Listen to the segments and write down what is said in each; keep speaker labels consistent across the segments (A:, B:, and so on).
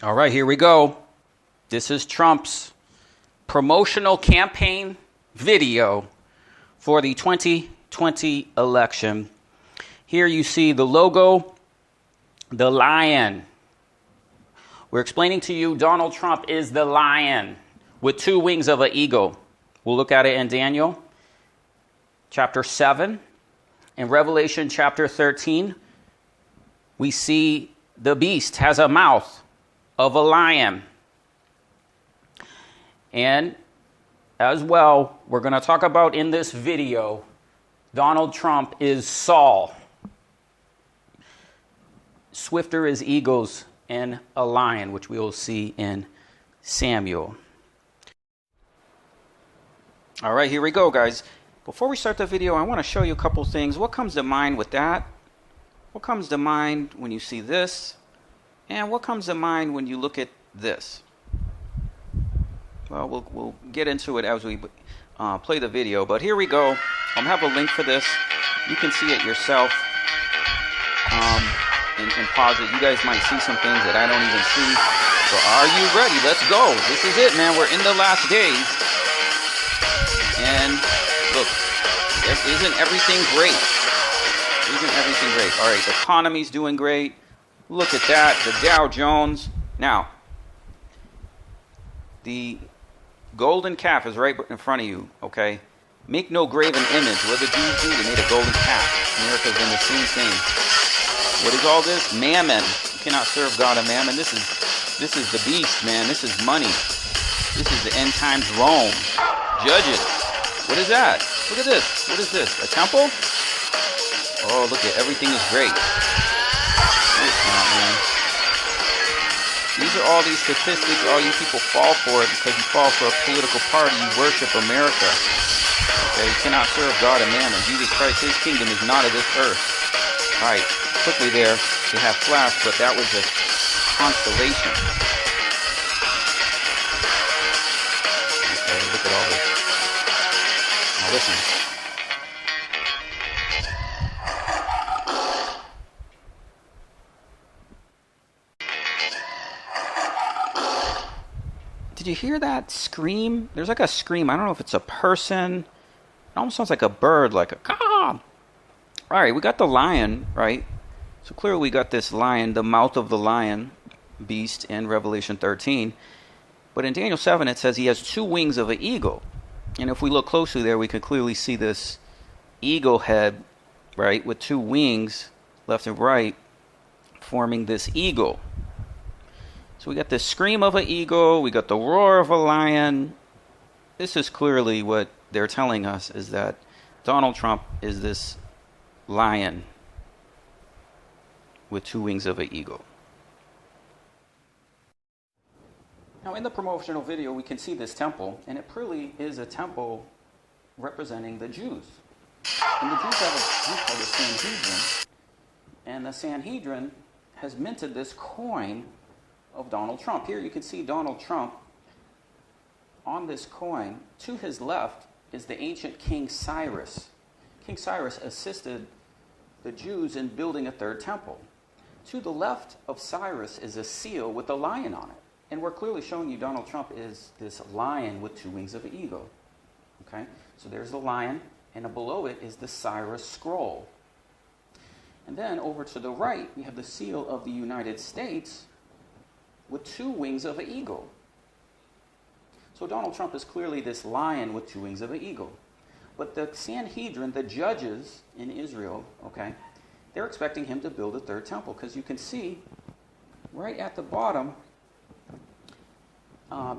A: All right, here we go. This is Trump's promotional campaign video for the 2020 election. Here you see the logo, the lion. We're explaining to you Donald Trump is the lion with two wings of an eagle. We'll look at it in Daniel chapter 7. In Revelation chapter 13, we see the beast has a mouth of a lion. And as well, we're going to talk about in this video, Donald Trump is Saul. Swifter as eagles and a lion, which we will see in Samuel. All right, here we go, guys. Before we start the video, I want to show you a couple things. What comes to mind with that? What comes to mind when you see this? And what comes to mind when you look at this? Well, we'll get into it as we play the video. But here we go. I'll have a link for this. You can see it yourself and pause it. You guys might see some things that I don't even see. So are you ready? Let's go. This is it, man. We're in the last days. And look, isn't everything great? Isn't everything great? All right, the economy's doing great. Look at that, the Dow Jones. Now, the golden calf is right in front of you, okay? Make no graven image. What did the Jews do? They made a golden calf. America's in the same thing. What is all this? Mammon. You cannot serve God of mammon. This is the beast, man. This is money. This is the end times Rome. Judges. What is that? Look at this. What is this? A temple? Oh, look at everything is great. Man. These are all these statistics. All you people fall for it because you fall for a political party. You worship America. Okay, you cannot serve God and mammon. Jesus Christ, his kingdom is not of this earth. All right, quickly there. They have flash, but that was a constellation. Okay, look at all this. Now listen. Did you hear that scream? There's like a scream. I don't know if it's a person. It almost sounds like a bird, like a caw. All right, we got the lion, right? So clearly we got this lion, the mouth of the lion, beast in Revelation 13. But in Daniel 7, it says he has two wings of an eagle. And if we look closely there, we can clearly see this eagle head, right, with two wings, left and right, forming this eagle. So we got the scream of an eagle, we got the roar of a lion. This is clearly what they're telling us, is that Donald Trump is this lion with two wings of an eagle. Now in the promotional video we can see this temple, and it really is a temple representing the Jews. And the Jews have a group called the Sanhedrin, and the Sanhedrin has minted this coin of Donald Trump. Here you can see Donald Trump on this coin. To his left is the ancient King Cyrus. King Cyrus assisted the Jews in building a third temple. To the left of Cyrus is a seal with a lion on it. And we're clearly showing you Donald Trump is this lion with two wings of an eagle. Okay? So there's the lion, and below it is the Cyrus scroll. And then over to the right, we have the seal of the United States with two wings of an eagle. So Donald Trump is clearly this lion with two wings of an eagle. But the Sanhedrin, the judges in Israel, okay, they're expecting him to build a third temple, because you can see right at the bottom,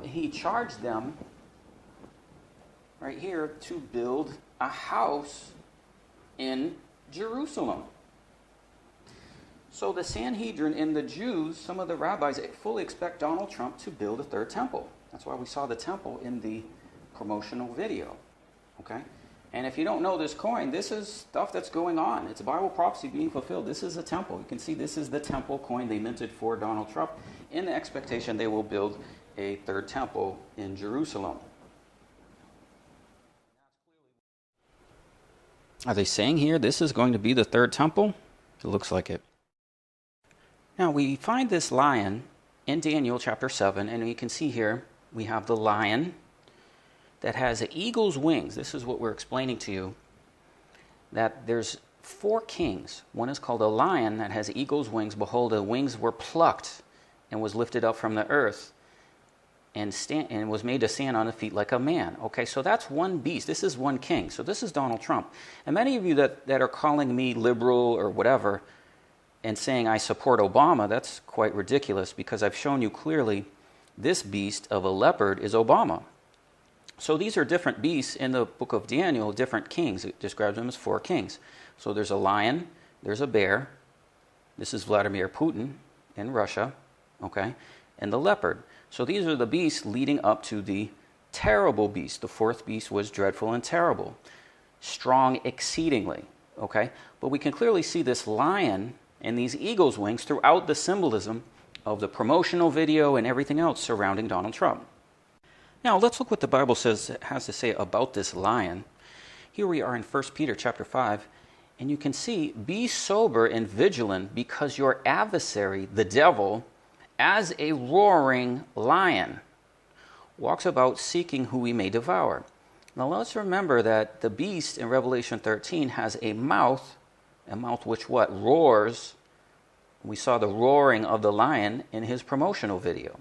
A: he charged them right here to build a house in Jerusalem. So the Sanhedrin and the Jews, some of the rabbis, fully expect Donald Trump to build a third temple. That's why we saw the temple in the promotional video. Okay? And if you don't know this coin, this is stuff that's going on. It's a Bible prophecy being fulfilled. This is a temple. You can see this is the temple coin they minted for Donald Trump in the expectation they will build a third temple in Jerusalem. Are they saying here this is going to be the third temple? It looks like it. Now we find this lion in Daniel chapter 7, and you can see here we have the lion that has an eagle's wings. This is what we're explaining to you, that there's 4 kings. One is called a lion that has eagle's wings. Behold, the wings were plucked and was lifted up from the earth and was made to stand on the feet like a man. Okay, so that's one beast. This is one king. So this is Donald Trump. And many of you that are calling me liberal or whatever and saying I support Obama, that's quite ridiculous, because I've shown you clearly this beast of a leopard is Obama. So these are different beasts in the book of Daniel, different kings. It describes them as 4 kings. So there's a lion, there's a bear. This is Vladimir Putin in Russia, okay, and the leopard. So these are the beasts leading up to the terrible beast. The 4th beast was dreadful and terrible, strong exceedingly, okay? But we can clearly see this lion and these eagle's wings throughout the symbolism of the promotional video and everything else surrounding Donald Trump. Now let's look what the Bible has to say about this lion. Here we are in 1 Peter chapter 5, and you can see, be sober and vigilant, because your adversary, the devil, as a roaring lion, walks about seeking who he may devour. Now let's remember that the beast in Revelation 13 has a mouth which what? Roars. We saw the roaring of the lion in his promotional video.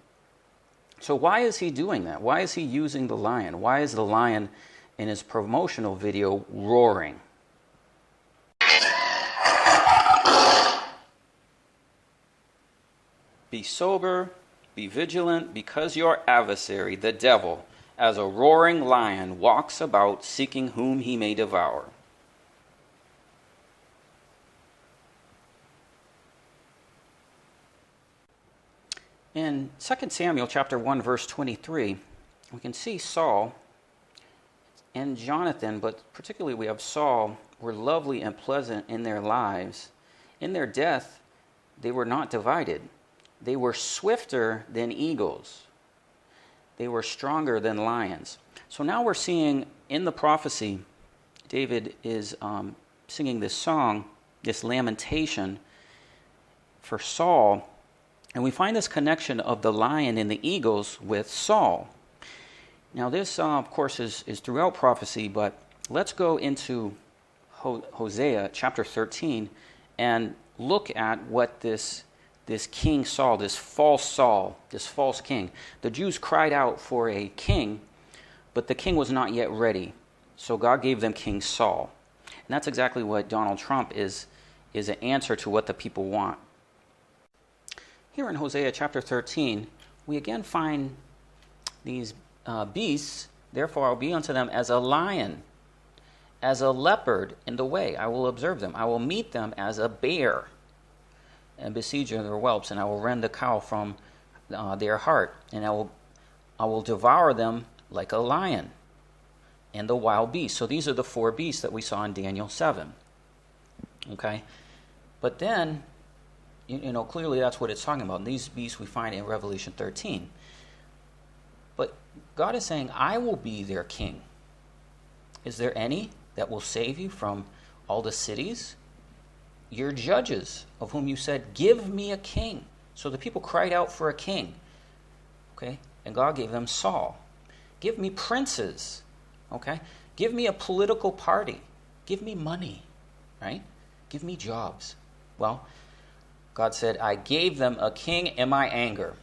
A: So why is he doing that? Why is he using the lion? Why is the lion in his promotional video roaring? Be sober, be vigilant, because your adversary, the devil, as a roaring lion, walks about seeking whom he may devour. In 2 Samuel chapter 1, verse 23, we can see Saul and Jonathan, but particularly we have Saul, were lovely and pleasant in their lives. In their death, they were not divided. They were swifter than eagles. They were stronger than lions. So now we're seeing in the prophecy, David is singing this song, this lamentation for Saul. And we find this connection of the lion and the eagles with Saul. Now this, of course, is throughout prophecy, but let's go into Hosea chapter 13 and look at what this King Saul, this false king. The Jews cried out for a king, but the king was not yet ready. So God gave them King Saul. And that's exactly what Donald Trump is an answer to what the people want. Here in Hosea chapter 13, we again find these beasts. Therefore I will be unto them as a lion, as a leopard in the way. I will observe them. I will meet them as a bear, and besiege their whelps, and I will rend the cow from their heart, and I will devour them like a lion and the wild beast. So these are the 4 beasts that we saw in Daniel 7. Okay? But then, clearly that's what it's talking about. These beasts we find in Revelation 13. But God is saying, I will be their king. Is there any that will save you from all the cities? Your judges, of whom you said, give me a king. So the people cried out for a king. Okay? And God gave them Saul. Give me princes. Okay? Give me a political party. Give me money. Right? Give me jobs. Well, God said, I gave them a king in my anger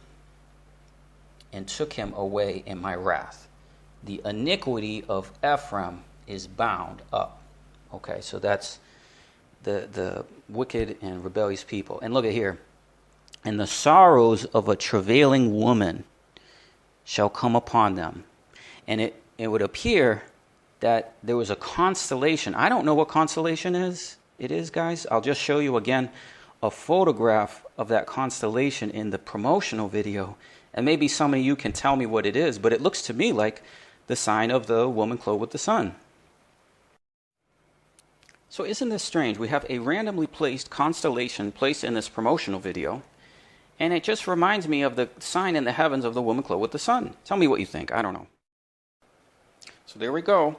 A: and took him away in my wrath. The iniquity of Ephraim is bound up. Okay, so that's the wicked and rebellious people. And look at here. And the sorrows of a travailing woman shall come upon them. And it would appear that there was a constellation. I don't know what constellation it is, guys. I'll just show you again a photograph of that constellation in the promotional video, and maybe some of you can tell me what it is, but it looks to me like the sign of the woman clothed with the sun. So isn't this strange? We have a randomly placed constellation placed in this promotional video, and it just reminds me of the sign in the heavens of the woman clothed with the sun. Tell me what you think. I don't know. So there we go.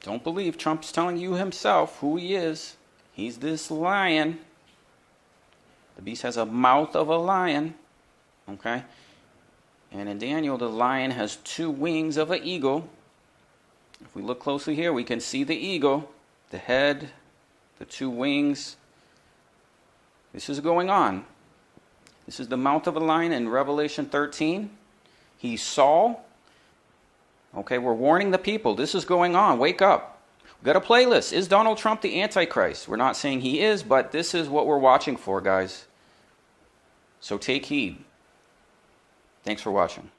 A: Don't believe Trump's telling you himself who he is. He's this lion. The beast has a mouth of a lion. Okay? And in Daniel, the lion has 2 wings of an eagle. If we look closely here, we can see the eagle, the head, the 2 wings. This is going on. This is the mouth of a lion in Revelation 13. He saw. Okay, we're warning the people. This is going on. Wake up. We've got a playlist. Is Donald Trump the Antichrist? We're not saying he is, but this is what we're watching for, guys. So take heed. Thanks for watching.